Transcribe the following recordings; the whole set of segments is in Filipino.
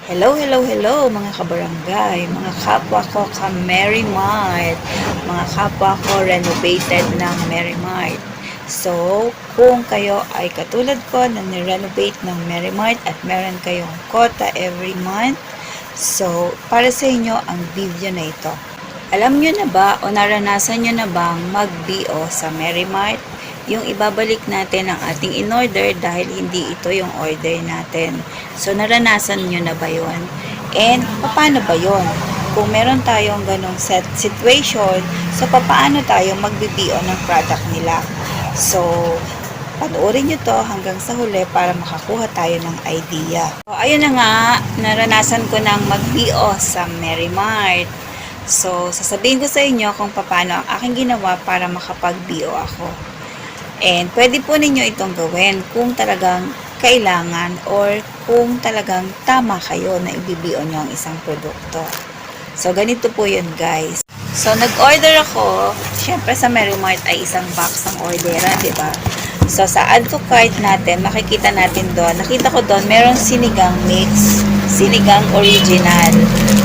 Hello, hello, hello mga kabarangay, mga kapwa ko ka-Mary Mart, mga kapwa ko renovated ng Mary Mart. So, kung kayo ay katulad ko na ni-renovate ng Mary Mart at meron kayong quota every month, so, para sa inyo ang video na ito. Alam nyo na ba o naranasan nyo na bang mag-BO sa Mary Mart? Yung ibabalik natin ang ating in-order dahil hindi ito yung order natin. So, naranasan nyo na ba yun? And, paano ba yun? Kung meron tayong ganong set situation, so, paano tayo mag-BO ng product nila? So, panoorin nyo to hanggang sa huli para makakuha tayo ng idea. So, ayun na nga, naranasan ko ng mag-BO sa Mary Mart. So, sasabihin ko sa inyo kung paano ang aking ginawa para makapag-BO ako. And pwede po ninyo itong gawin kung talagang kailangan or kung talagang tama kayo na i-BO nyo ang isang produkto. So, ganito po yun guys. So, nag-order ako. Syempre sa Mary Mart ay isang box ang orderan, di ba? So, sa add to cart natin, makikita natin doon. Nakita ko doon, meron sinigang mix, sinigang original.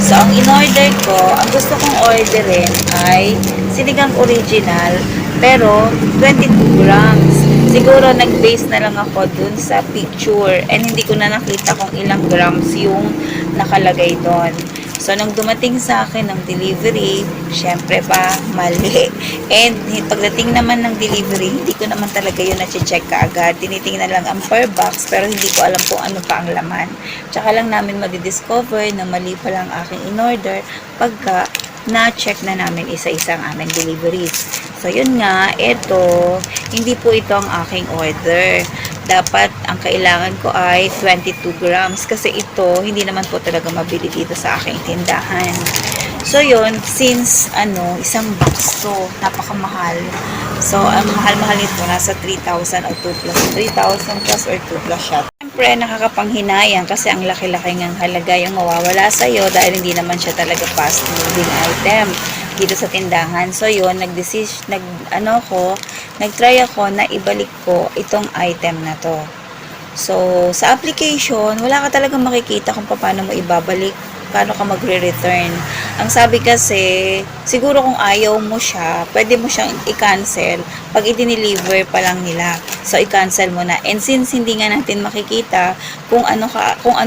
So, ang in-order ko, ang gusto kong orderin ay sinigang original, pero 22 grams. Siguro nag-base na lang ako dun sa picture and hindi ko na nakita kung ilang grams yung nakalagay doon. So, nung dumating sa akin ng delivery, syempre pa, mali. And, pagdating naman ng delivery, hindi ko naman talaga yun na-check kaagad. Tinitingnan lang ang per box, pero hindi ko alam kung ano pa ang laman. Tsaka lang namin madidiscover na mali pa lang aking in-order pagka na-check na namin isa-isa ang aming deliveries. So, yun nga, hindi po ito ang aking order. Dapat, ang kailangan ko ay 22 grams kasi ito, hindi naman po talaga mabili dito sa aking tindahan. So, yun, since, isang box to, napakamahal. So, ang mahal-mahal nito, nasa 3,000 o 2 plus, 3,000 plus or 2 plus siya. Siyempre, nakakapanghinayang kasi ang laki-laki ng halaga yung mawawala sa'yo dahil hindi naman siya talaga fast-moving item dito sa tindahan. So, yun, nag-try ako na ibalik ko itong item na to. So, sa application, wala ka talagang makikita kung paano mo ibabalik, paano ka magre-return. Ang sabi kasi, siguro kung ayaw mo siya, pwede mo siyang i-cancel pag i-deliver pa lang nila. So, i-cancel mo na. And since hindi nga natin makikita kung ano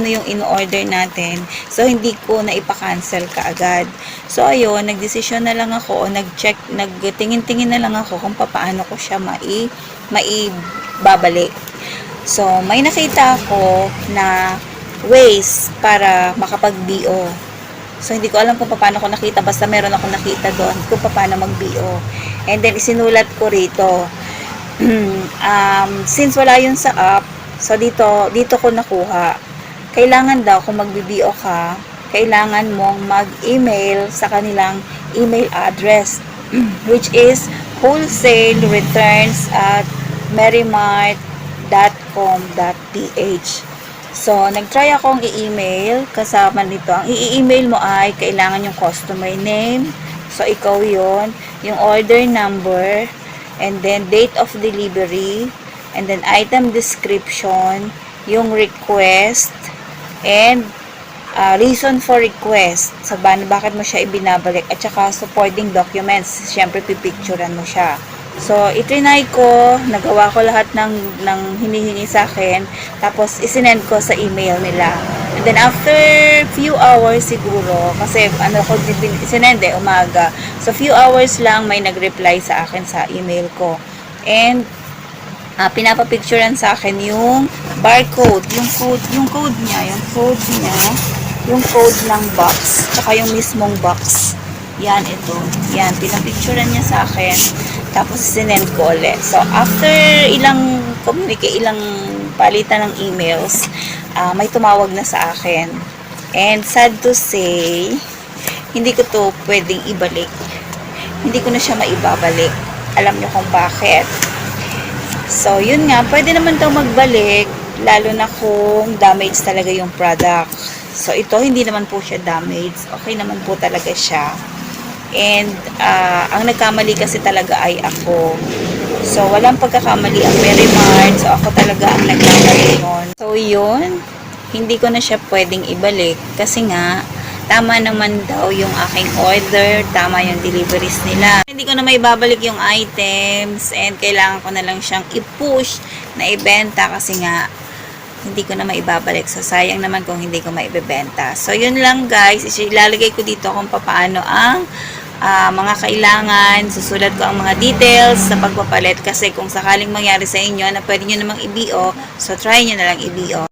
yung in-order natin, so hindi ko na ipa-cancel kaagad. So, ayun, nagdesisyon na lang ako o nagtingin-tingin na lang ako kung paano ko siya maibabalik. So, may nakita ako na ways para makapag-BO. So, hindi ko alam kung paano ko nakita. Basta meron ako nakita doon kung paano mag-BO. And then, isinulat ko rito. Since wala yun sa app, so dito ko nakuha. Kailangan daw kung mag-BO ka, kailangan mong mag-email sa kanilang email address, which is wholesale-returns@merrymart.com.ph. So, nag-try akong i-email. Kasama nito, ang i-email mo ay kailangan yung customer name. So, ikaw yon, yung order number, and then date of delivery, and then item description, yung request, and reason for request. So, bakit mo siya ibinabalik, at saka supporting documents. Siyempre, pipicturean mo siya. So, itrinay ko, nagawa ko lahat ng hinihingi sa akin, tapos isinend ko sa email nila. And then, after few hours siguro, kasi isinend umaga. So, few hours lang may nag-reply sa akin sa email ko. And, pinapapicturean sa akin yung barcode, yung code niya, yung code ng box, tsaka yung mismong box. Yan, ito. Yan, pinapicturean niya sa akin. Tapos, sinend ko ulit. So, after ilang palitan ng emails, may tumawag na sa akin. And, sad to say, hindi ko to pwedeng ibalik. Hindi ko na siya maibabalik. Alam niyo kung bakit. So, yun nga, pwede naman daw magbalik, lalo na kung damage talaga yung product. So, ito, hindi naman po siya damage. Okay naman po talaga siya. And, ang nagkamali kasi talaga ay ako. So, walang pagkakamali ang Mary Mart. So, ako talaga ang nagkamali nun. So, yun. hindi ko na siya pwedeng ibalik kasi nga tama naman daw yung aking order, tama yung deliveries nila. Hindi ko na maibabalik yung items and kailangan ko na lang siyang i-push na ibenta kasi nga hindi ko na maibabalik. So, sayang naman kung hindi ko maibebenta. So, yun lang guys. Ilalagay ko dito kung paano ang mga kailangan. Susulat ko ang mga details sa pagpapalit kasi kung sakaling mangyari sa inyo na pwede nyo namang i-BO, so try nyo na lang i-BO.